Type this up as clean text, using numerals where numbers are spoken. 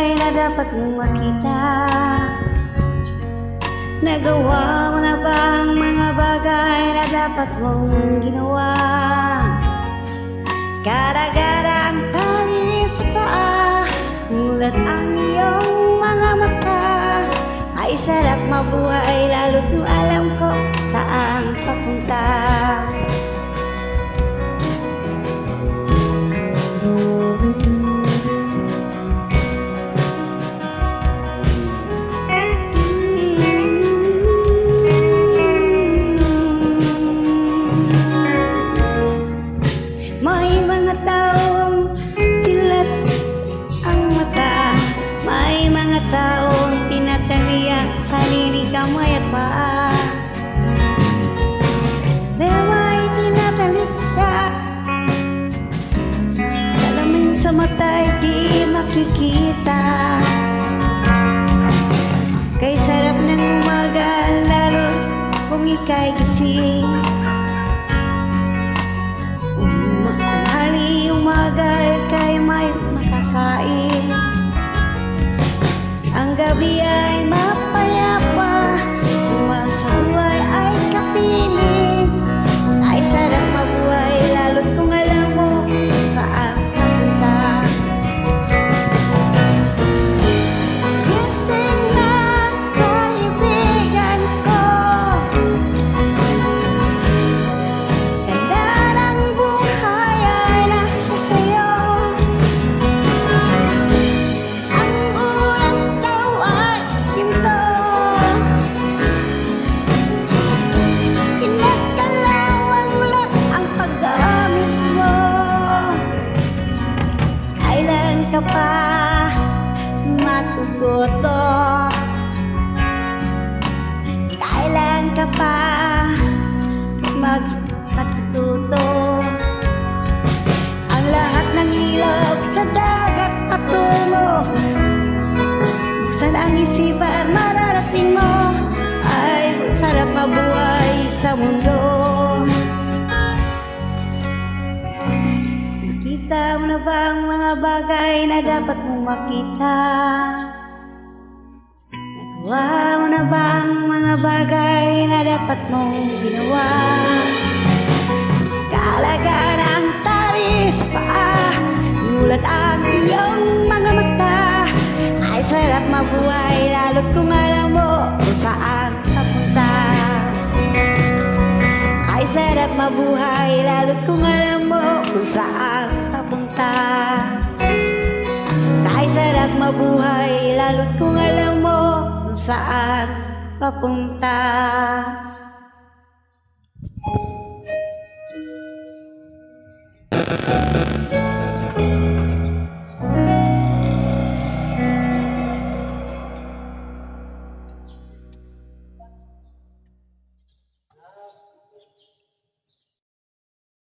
bagay na dapat mong makita? Nagawa mo na ba ang mga bagay na dapat mong ginawa? Gara-gara ang tali sa paa, mulat ang iyong mga mata. Ay sarap mabuhay lalo't kung alam ko saan papunta. May mga taong kilat ang mata, may mga taong tinatalian sarili kamay at paa. Pero may tinatalikta, salamin sa mata'y di makikita. Kay sarap ng umaga lalo kung ika'y gising. Umaga kay may makakain, ang gabi ay mapayapa, umang sa buhay ay kapiling. Ay sarap mabuhay lalo't kung alam mo saan papunta. Gising na kaibigan ko, ganda ng buhay ay nasa sayo. Ang oras daw ay ginto, kinagkalawang lang ang paggamit mo. Kailan ka pa matututo? Kailan ka pa magpatututo? Ang lahat ng ilog sa dagat patungo, buksan ang isipan, mararating mo. Ay sarap mabuhay sa mundo. Nakita mo na ba ang mga bagay na dapat mong makita? Nagawa mo na ba ang mga bagay na dapat mong ginawa? Kaalagaan ang tali sa paa, mulat ang iyong mga mata. Ay sarap mabuhay lalo't kung alam mo kung saan papunta. Ay sarap mabuhay lalo't kung alam mo kung saan papunta. Ay sarap mabuhay lalo't kung alam mo kung saan papunta.